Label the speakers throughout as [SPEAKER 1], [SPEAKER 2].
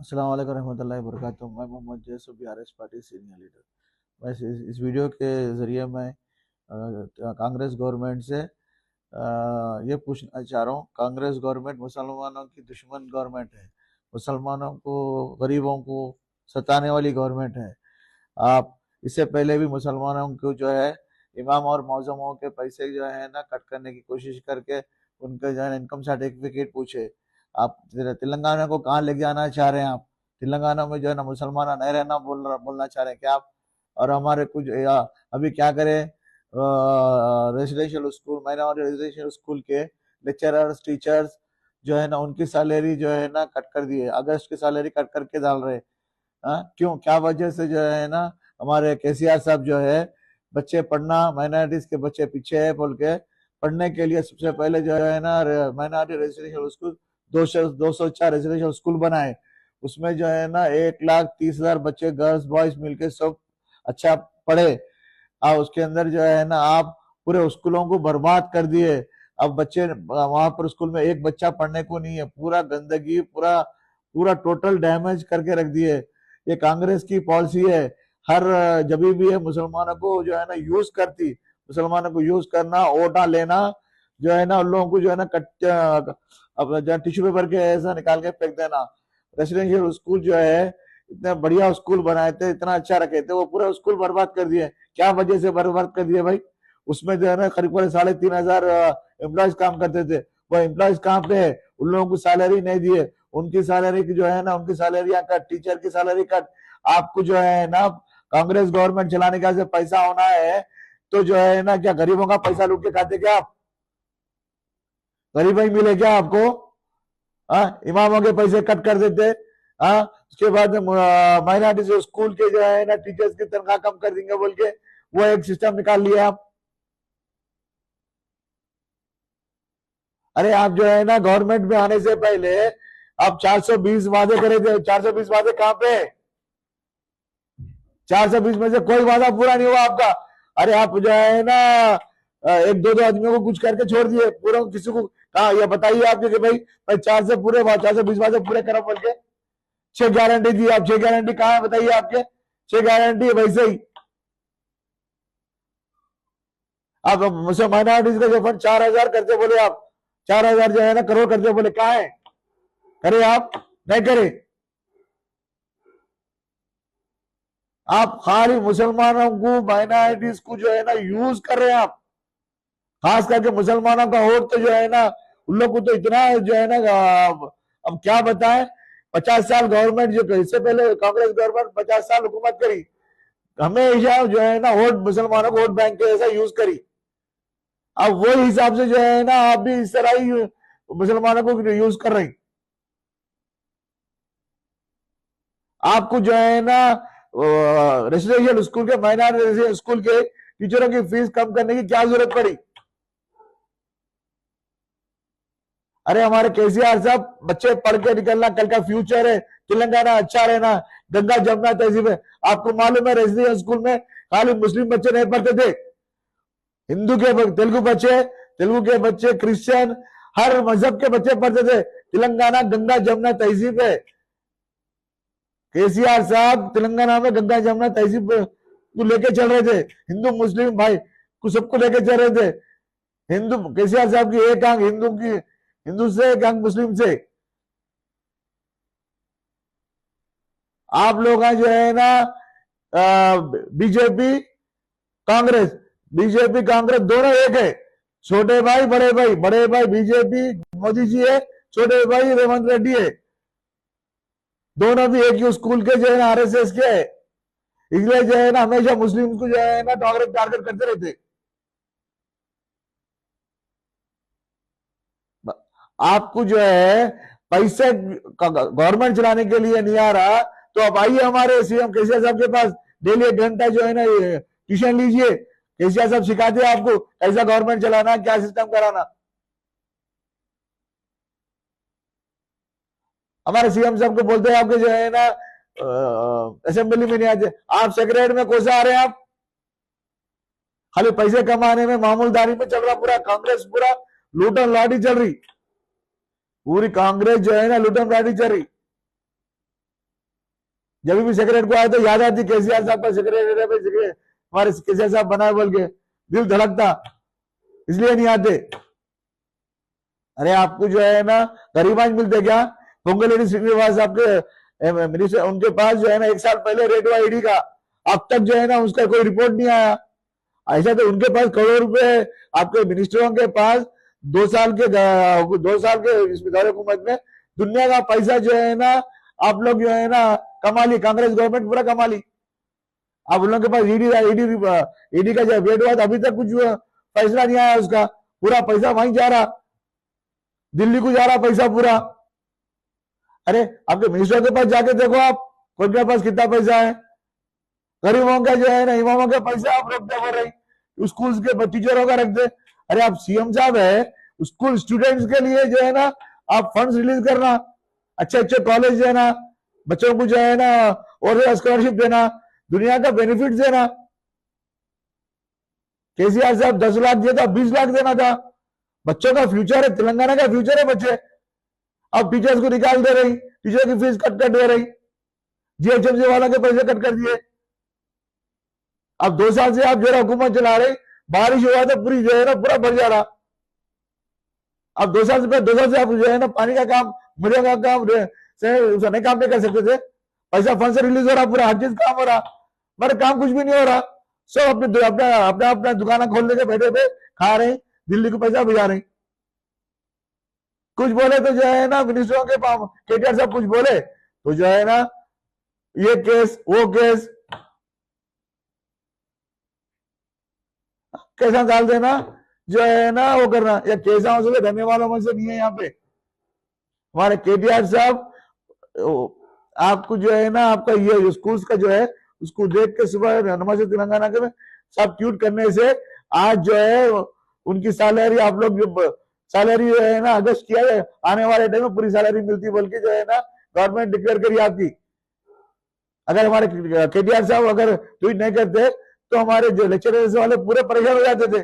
[SPEAKER 1] अस्सलाम वालेकुम रहमतुल्लाहि व बरकातुहू। मैं मोहम्मद जैसु बीआरएस पार्टी सीनियर लीडर। मैं इस वीडियो के ज़रिए मैं कांग्रेस गवर्नमेंट से ये पूछना चाह रहा हूँ। कांग्रेस गवर्नमेंट मुसलमानों की दुश्मन गवर्नमेंट है, मुसलमानों को, गरीबों को सताने वाली गवर्नमेंट है। आप इससे पहले भी मुसलमानों को जो है इमाम और मौज़मों के पैसे जो है ना कट करने की कोशिश करके उनके जो है इनकम सर्टिफिकेट पूछे। आप तेलंगाना को कहाँ लेके जाना चाह रहे हैं? आप तेलंगाना में जो है ना मुसलमान नहीं रहना बोलना चाह रहे हैं क्या आप? और हमारे कुछ अभी क्या करें, residential school, minority residential school के लेक्चरर्स, टीचर्स जो है ना उनकी सैलरी जो है ना कट कर दिए, अगस्त की सैलरी कट करके डाल रहे। क्यों, क्या वजह से जो है ना हमारे केसीआर साहब जो है बच्चे पढ़ना, माइनॉरिटीज के बच्चे पीछे है बोल के पढ़ने के लिए सबसे पहले जो है ना minority residential school 204 residential school बनाए। उसमें जो है ना 1,30,000 बच्चे, गर्ल्स बॉयज मिलके सब अच्छा पढ़े। उसके अंदर जो है ना आप पूरे स्कूलों को बर्बाद कर दिए। अब बच्चे वहां पर स्कूल में एक बच्चा पढ़ने को नहीं है, पूरा गंदगी, पूरा पूरा टोटल डैमेज करके रख दिए। ये कांग्रेस की पॉलिसी है। हर जब भी है मुसलमानों को जो है ना यूज करती, मुसलमानों को यूज करना, वोटा लेना, जो है ना उन लोगों को जो है ना अब टिश्यू पेपर के ऐसा निकाल के फेंक देना। रेसिडेंशियल स्कूल जो है इतने बढ़िया स्कूल बनाए थे, इतना अच्छा रखे थे, वो पूरा स्कूल बर्बाद कर दिए। क्या वजह से बर्बाद कर दिए भाई? उसमें जो है ना करीब 3,500 एम्प्लॉयज काम करते थे। वो एम्प्लॉयज कहाँ पे है? उन लोगों को सैलरी नहीं दिए, उनकी सैलरी की जो है ना उनकी सैलरियां कट, टीचर की सैलरी कट। आपको जो है ना कांग्रेस गवर्नमेंट चलाने का से पैसा होना है तो जो है ना क्या गरीबों का पैसा लूट के खाते क्या आप? गरीब ही मिले क्या आपको? इमामों के पैसे कट कर देते। उसके बाद माइनॉरिटी स्कूल के जो है ना टीचर्स की तनख्वाह कम कर देंगे बोल के वो एक सिस्टम निकाल लिया आप। अरे आप जो है ना गवर्नमेंट में आने से पहले आप 420 वादे करे थे। 420 वादे कहां पे? 420 में से कोई वादा पूरा नहीं हुआ आपका। अरे आप जो है ना एक दो आदमियों को कुछ करके छोड़ दिए, पूरा किसी को कहा ये बताइए आपके कि भाई 420 वादे पूरे करो बोल के 6 गारंटी दी। आप 6 गारंटी कहाँ है बताइए? आपके 6 गारंटी है वैसे ही। आप मुझसे माइनॉरिटीज का जो फंड 4,000 करते बोले, आप 4,000 जो है ना करोड़ करते बोले, कहा है? करे आप? नहीं करे। आप खाली मुसलमानों को, माइनॉरिटीज को जो है ना यूज कर रहे हैं आप। खास करके मुसलमानों का वोट तो जो है ना उन लोग को तो इतना जो है ना अब क्या बताएं। 50 साल गवर्नमेंट, जो इससे पहले कांग्रेस गवर्नमेंट 50 साल हुकूमत करी, हमेशा जो है ना वोट मुसलमानों को वोट बैंक के जैसा यूज करी। अब वो हिसाब से जो है ना आप भी इस तरह ही मुसलमानों को यूज कर रही। आपको जो है ना रेसिडेंशियल स्कूल के, माइनॉरिटी रेसिडेंशियल स्कूल के टीचरों की फीस कम करने की क्या जरूरत पड़ी? अरे हमारे केसीआर साहब, बच्चे पढ़ के निकलना, कल का फ्यूचर है, तेलंगाना अच्छा रहना, गंगा जमुना तहजीब है। आपको मालूम है रेसिडेंशियल स्कूल में खाली मुस्लिम बच्चे नहीं पढ़ते थे, हिंदू के, तेलुगु के बच्चे, क्रिश्चियन, हर मजहब के बच्चे पढ़ते थे। तेलंगाना गंगा जमुना तहजीब है। केसीआर साहब तेलंगाना में गंगा जमुना तहजीब को लेके चल रहे थे। हिंदू मुस्लिम भाई को सबको लेके चल रहे थे। हिंदू, केसीआर साहब की एक आंख हिंदू से, एक आंख मुस्लिम से। आप लोग जो है ना बीजेपी कांग्रेस, बीजेपी कांग्रेस दोनों एक है। छोटे भाई बड़े भाई, बड़े भाई बीजेपी मोदी जी है, छोटे भाई रेवंत रेड्डी है। दोनों भी एक ही स्कूल के जो है ना आरएसएस के है। इसलिए जो है ना हमेशा मुस्लिम को जो है ना टारगेट करते रहते। आपको जो है पैसे गवर्नमेंट चलाने के लिए नहीं आ रहा तो अब आइए हमारे सीएम केसीआर साहब के पास, डेली 1 घंटा जो है ना ट्यूशन लीजिए। केसीआर साहब सिखाते हैं आपको कैसा गवर्नमेंट चलाना, क्या सिस्टम कराना। हमारे सीएम साहब को बोलते हैं आपके जो है ना असेंबली में नहीं आते। आप सेक्रेटरी में कौन सा आ रहे हैं? आप खाली पैसे कमाने में, मामूलदारी में चल रहा पूरा कांग्रेस, पूरा लूटन लाठी चल रही। पूरी कांग्रेस जो है ना लूटन लाठी चल रही। जब भी सेक्रेटरी को आया तो याद आती केसीआर साहब का सेक्रेटरी हमारे केसीआर साहब बनाए बोल के दिल धड़कता, इसलिए नहीं आते। अरे आपको जो है ना गरीबांज मिलते क्या? पोंगुलेटी श्रीनिवास आपके मिनिस्टर, उनके पास जो है ना 1 साल पहले रेट हुआ ईडी का, अब तक जो है ना उसका कोई रिपोर्ट नहीं आया। ऐसा तो उनके पास करोड़ रुपए, आपके मिनिस्टरों के पास 2 साल के इसमें दौरे हुकूमत में दुनिया का पैसा जो है ना आप लोग जो है ना कमा ली, कांग्रेस गवर्नमेंट पूरा कमा ली। अब उन लोगों के पास ईडी का जो रेट हुआ तो अभी तक कुछ फैसला नहीं आया उसका, पूरा पैसा वहीं जा रहा, दिल्ली को जा रहा पैसा पूरा। अरे आपके मिनिस्टर के पास जाके देखो आप, उनके पास कितना पैसा है। गरीबों का जो है ना, इमामों का पैसा आप रख दे, बोल रही स्कूल के टीचरों का रख दे। अरे आप सीएम साहब है, स्कूल स्टूडेंट्स के लिए जो है ना आप फंड्स रिलीज करना, अच्छे अच्छे कॉलेज देना, बच्चों को जो है ना और स्कॉलरशिप देना, दुनिया का बेनिफिट देना। केसीआर साहब 10 लाख दिया था, 20 लाख देना था। बच्चों का फ्यूचर है, तेलंगाना का फ्यूचर है बच्चे। अब टीचर्स को निकाल दे रही, टीचर की फीस कट कर दे रही, जीएचएमसी वालों के पैसे कट कर दिए। अब 2 साल से आप जो है हुकूमत चला रहे, बारिश हुआ तो पूरी जो है ना पूरा भर जा रहा। अब 2 साल से आप जो है ना पानी का काम, मुझे का काम नहीं काम नहीं कर सकते थे, पैसा फंड से रिलीज हो रहा, पूरा हर चीज काम हो रहा, मगर काम कुछ भी नहीं हो रहा। सब अपना दुकान खोल लेके बैठे थे, खा रहे, दिल्ली को पैसा भिजा रहे। कुछ बोले तो जो है ना मिनिस्टरों के केटीआर साहब कुछ बोले तो जो है ना ये केस वो केस कैसा डाल देना, जो है ना वो करना, या कैसा हो सके धरने वालों में से नहीं है यहाँ पे। हमारे केटीआर साहब आपको जो है ना आपका ये स्कूल्स का जो है उसको देख के सुबह नमाज तेलंगाना के में सब ट्वीट करने से आज जो है उनकी सैलरी आप लोग जो सैलरी जो है ना अगस्त किया है, आने वाले टाइम में पूरी सैलरी मिलती बोल के जो है ना गवर्नमेंट डिक्लेयर करी आपकी। अगर हमारे केटीआर साहब अगर ट्वीट नहीं करते तो हमारे जो लेक्चरर्स वाले पूरे परेशान हो जाते थे।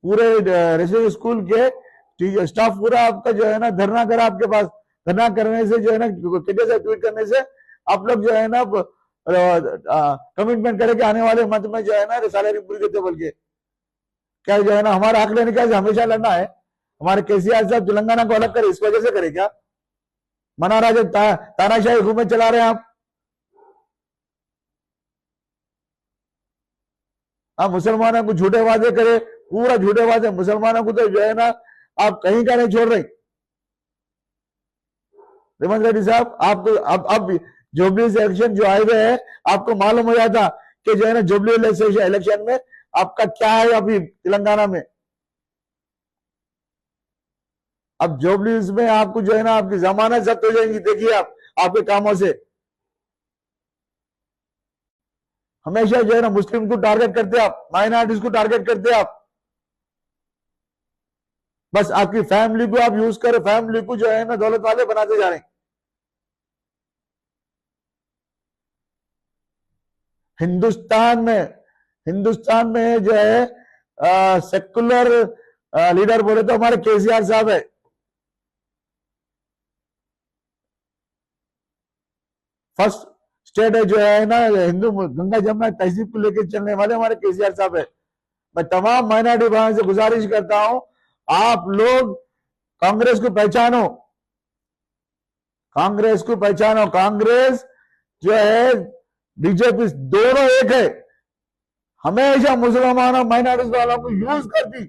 [SPEAKER 1] पूरे रेसिडेंशियल स्कूल के स्टाफ पूरा आपका जो है ना धरना करा आपके पास। धरना करने से जो है ना केटीआर साहब ट्वीट करने से आप लोग जो है ना कमिटमेंट करे कि आने वाले मंथ में जो है ना सैलरी पूरी देते बोल के। क्या जो है ना हमारा हक लेने का हमेशा लड़ना है। हमारे केसीआर साहब तेलंगाना को अलग करे इस वजह से करे क्या? मना राजा तानाशाही हुकूमत चला रहे हैं आप मुसलमानों को झूठे वादे करे, पूरा झूठे वादे, मुसलमानों को तो जो है ना आप कहीं का नहीं छोड़ रहे। रेवंत रेड्डी साहब आपको अब जुबली इलेक्शन जो आए हुए है आपको मालूम हो जाता कि जो है ना जुबली इलेक्शन में आपका क्या है अभी तेलंगाना में। अब जुबली में आपको जो है ना आपकी जमानत जब्त हो जाएंगी, देखिए आप आपके कामों से। हमेशा जो है ना मुस्लिम को टारगेट करते आप, माइनॉरिटीज को टारगेट करते आप, बस आपकी फैमिली को आप यूज करें, फैमिली को जो है ना दौलत वाले बनाते जा रहे हैं। हिंदुस्तान में जो है सेकुलर लीडर बोले तो हमारे केसीआर साहब है। फर्स्ट स्टेट है जो है ना हिंदू गंगा जमुना तहजीब को लेकर चलने वाले हमारे केसीआर साहब है। मैं तमाम माइनॉरिटी भाइयों से गुजारिश करता हूं, आप लोग कांग्रेस को पहचानो, कांग्रेस को पहचानो। कांग्रेस जो है बीजेपी दोनों एक है। हमेशा मुसलमानों माइनॉरिटी वालों को यूज करती,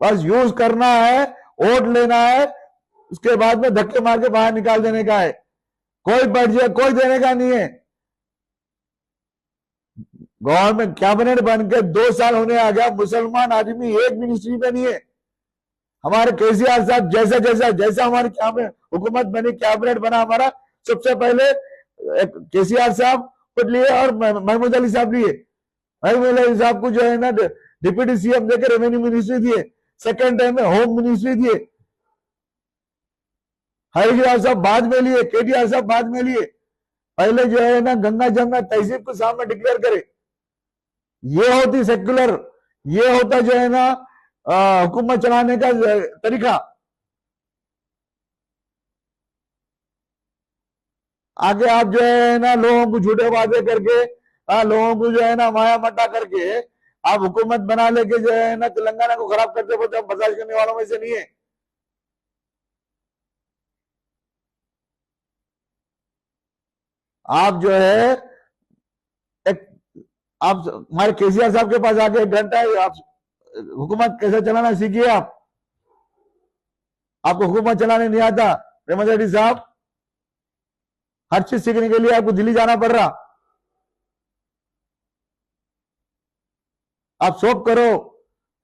[SPEAKER 1] बस यूज करना है, वोट लेना है, उसके बाद में धक्के मार के बाहर निकाल देने का है। कोई बैठ जाए, कोई देने का नहीं है। गवर्नमेंट कैबिनेट बनकर 2 साल होने आ गया, मुसलमान आदमी एक मिनिस्ट्री में नहीं है। हमारे केसीआर साहब जैसा हमारी हुकूमत बनी, कैबिनेट बना हमारा, सबसे पहले केसीआर साहब को लिए और महमूद अली साहब लिए। महमूद अली साहब को जो है ना डिप्यूटी सीएम देकर रेवेन्यू मिनिस्ट्री दिए, सेकेंड टाइम में होम मिनिस्ट्री दिए। हरीश साहब बाद में लिए, केटीआर साहब बाद में लिए। पहले जो है ना गंगा जमुना तहजीब को सामने डिक्लेयर करे, ये होती सेक्युलर, ये होता जो है ना हुकूमत चलाने का तरीका। आगे आप जो है ना लोगों को झूठे वादे करके, लोगों को जो है ना माया मट्टा करके आप हुकूमत बना लेके जो है ना तेलंगाना को खराब करते बोलते, हम बर्दाश्त करने वालों में से नहीं है। आप जो है एक, आप हमारे केसीआर साहब के पास आके 1 घंटा आप हुकूमत कैसे चलाना सीखिए। आपको हुकूमत चलाने नहीं आता रेवंत रेड्डी साहब, हर चीज सीखने के लिए आपको दिल्ली जाना पड़ रहा। आप शोक करो,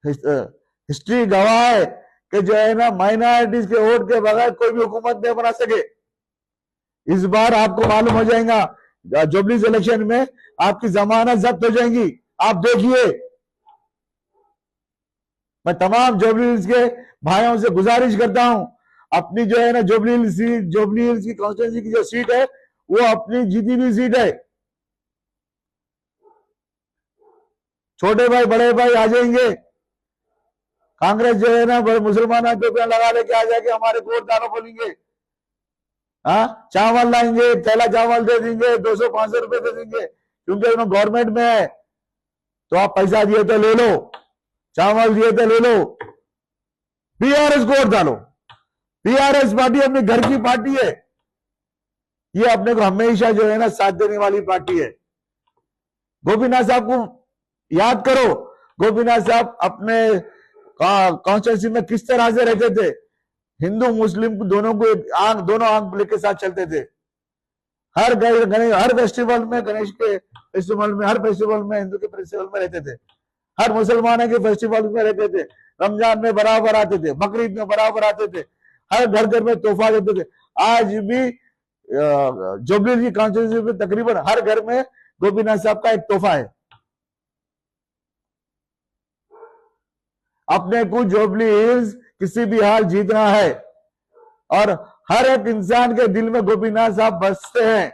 [SPEAKER 1] हिस्ट्री गवाह है कि जो है ना माइनॉरिटीज के वोट के बगैर कोई भी हुकूमत नहीं बना सके। इस बार आपको मालूम हो जाएगा जुबली इलेक्शन में आपकी जमानत जब्त हो जाएंगी, आप देखिए। मैं तमाम जुबली के भाइयों से गुजारिश करता हूं, अपनी जो है ना जुबली की कॉन्स्टिट्यूंसी की जो सीट है वो अपनी जीती हुई सीट है। छोटे भाई बड़े भाई आ जाएंगे। कांग्रेस जो है ना बड़े मुसलमान टोपियां लगा लेके आ जाएंगे, हमारे वोट डालो बोलेंगे। हाँ, चावल लाएंगे, थैला चावल दे देंगे, 200-500 रुपए दे देंगे, क्योंकि उन्होंने गवर्नमेंट में है तो आप पैसा दिए तो ले लो, चावल दिए तो ले लो। पीआरएस को वोट डालो। पीआरएस पार्टी अपने घर की पार्टी है, ये अपने को हमेशा जो है ना साथ देने वाली पार्टी है। गोपीनाथ साहब को याद करो, गोपीनाथ साहब अपने कॉन्स्टिट्यूंसी में किस तरह से रहते थे, हिंदू मुस्लिम दोनों को दोनों आंख लेके साथ चलते थे। हर फेस्टिवल में, गणेश के फेस्टिवल में, हर फेस्टिवल में, हिंदू के फेस्टिवल में रहते थे, हर मुसलमानों के फेस्टिवल में रहते थे, रमजान में बराबर आते थे, बकरीद में बराबर आते थे, हर घर घर में तोहफा देते थे। आज भी जुबली की कॉन्स्टिट्यूंसी में तकरीबन हर घर में गोपीनाथ साहब का एक तोहफा है। अपने को जुबली हिल्स किसी भी हाल जीतना है और हर एक इंसान के दिल में गोपीनाथ साहब बसते हैं।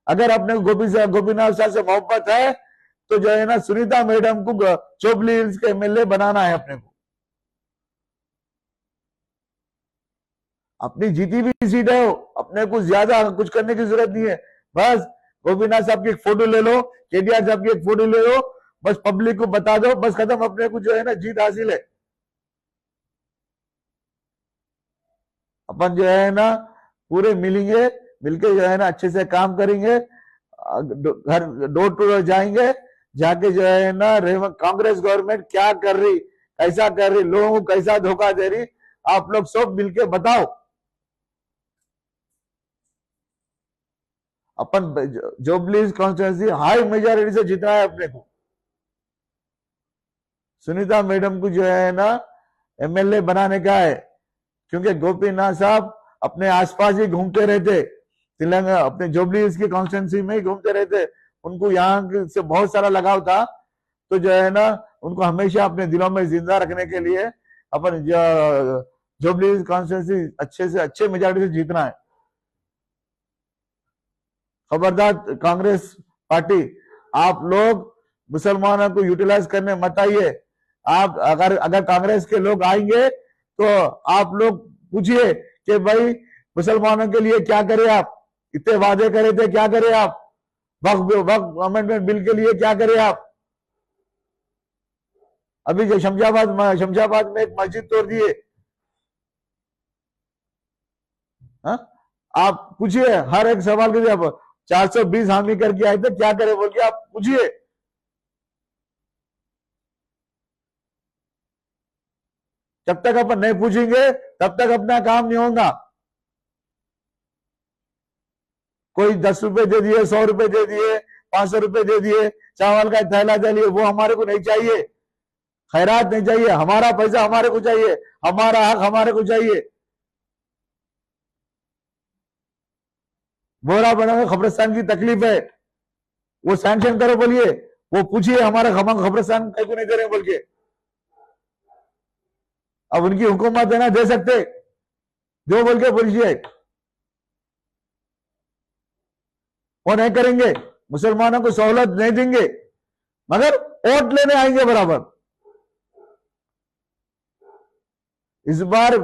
[SPEAKER 1] अगर अपने गोपीनाथ साहब से मोहब्बत है तो जो है ना सुनीता मैडम को जुबली हिल्स के एमएलए बनाना है। अपनी जीती हुई सीट है, अपने को ज्यादा कुछ करने की जरूरत नहीं है। बस गोपीनाथ साहब की एक फोटो ले लो, केटीआर साहब की एक फोटो ले लो, बस पब्लिक को बता दो, बस खत्म, अपने को जो है ना जीत हासिल है। अपन जो है ना पूरे मिलेंगे, मिलके जो है ना अच्छे से काम करेंगे, घर डोर टू डोर जाएंगे, जाके जो है ना कांग्रेस गवर्नमेंट क्या कर रही, कैसा कर रही, लोगों को कैसा धोखा दे रही, आप लोग सब मिलके बताओ। अपन जुबली कॉन्स्टिट्यूंसी हाई मेजॉरिटी से जीता है अपने को। सुनीता मैडम को जो है ना एमएलए बनाने का है, क्योंकि गोपीनाथ साहब अपने आसपास ही घूमते रहते, तेलंगाना अपने जुबली की कॉन्स्टिट्यूंसी में ही घूमते रहते, उनको यहाँ से बहुत सारा लगाव था, तो जो है ना उनको हमेशा अपने दिलों में जिंदा रखने के लिए अपन जुबली कॉन्स्टिट्यूंसी अच्छे से अच्छे मेजॉरिटी से जीतना है। खबरदार कांग्रेस पार्टी, आप लोग मुसलमानों को यूटिलाइज करने मत आइए। आप अगर कांग्रेस के लोग आएंगे तो आप लोग पूछिए कि भाई मुसलमानों के लिए क्या करे, आप इतने वादे करे थे, क्या करे आप, वक्फ अमेंडमेंट बिल के लिए क्या करे आप। अभी जो शमशाबाद में एक मस्जिद तोड़ दिए, आप पूछिए, हर एक सवाल के जवाब 420 हामी करके आए थे, क्या करे बोल के आप पूछिए। जब तक अपन नहीं पूछेंगे तब तक अपना काम नहीं होगा। कोई 10 रुपए दे दिए, 100 रुपए दे दिए, 500 रुपए दे दिए, चावल का थैला दे लिए, वो हमारे को नहीं चाहिए। खैरात नहीं चाहिए, हमारा पैसा हमारे को चाहिए, हमारा हक हमारे को चाहिए। बोरा बना खबरस्तान की तकलीफ है, वो सैंक्शन करो बोलिए, वो पूछिए हमारा खबरस्तान कहीं को नहीं दे रहे बोल के। अब उनकी हुकूमत है ना, दे सकते, जो बोल के पूछिए, वो नहीं करेंगे, मुसलमानों को सहूलत नहीं देंगे, मगर वोट लेने आएंगे बराबर। इस बार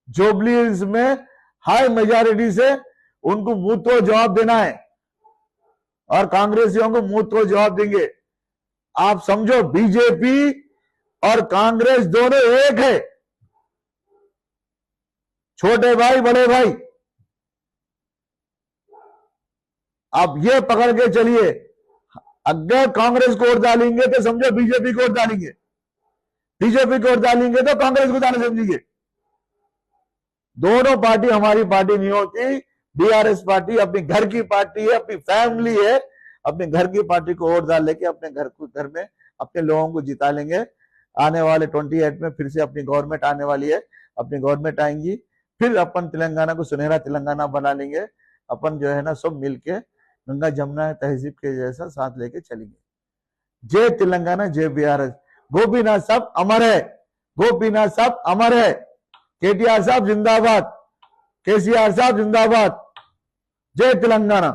[SPEAKER 1] जुबली हिल्स में हाई मेजॉरिटी से उनको मुंह तो जवाब देना है और कांग्रेसियों को मुंह तो जवाब देंगे। आप समझो बीजेपी और कांग्रेस दोनों एक है, छोटे भाई बड़े भाई। आप ये पकड़ के चलिए, अगर कांग्रेस को वोट डालेंगे तो समझो बीजेपी को वोट डालेंगे, बीजेपी को वोट डालेंगे तो कांग्रेस को दाने समझेंगे। दोनों पार्टी हमारी पार्टी नहीं होती। बीआरएस पार्टी अपनी घर की पार्टी है, अपनी फैमिली है। अपने घर की पार्टी को वोट डाल लेके अपने घर में अपने लोगों को जिता लेंगे। आने वाले 28 में फिर से अपनी गवर्नमेंट आने वाली है, अपनी गवर्नमेंट आएंगी, फिर अपन तेलंगाना को सुनहरा तेलंगाना बना लेंगे। अपन जो है ना सब मिलके गंगा जमुना तहजीब के जैसा साथ लेके चलेंगे। जय तेलंगाना, जय बीआरएस। गोपीनाथ साहब अमर है, गोपीनाथ साहब अमर है। केटीआर साहब जिंदाबाद, केसीआर साहब जिंदाबाद। जय तेलंगाना।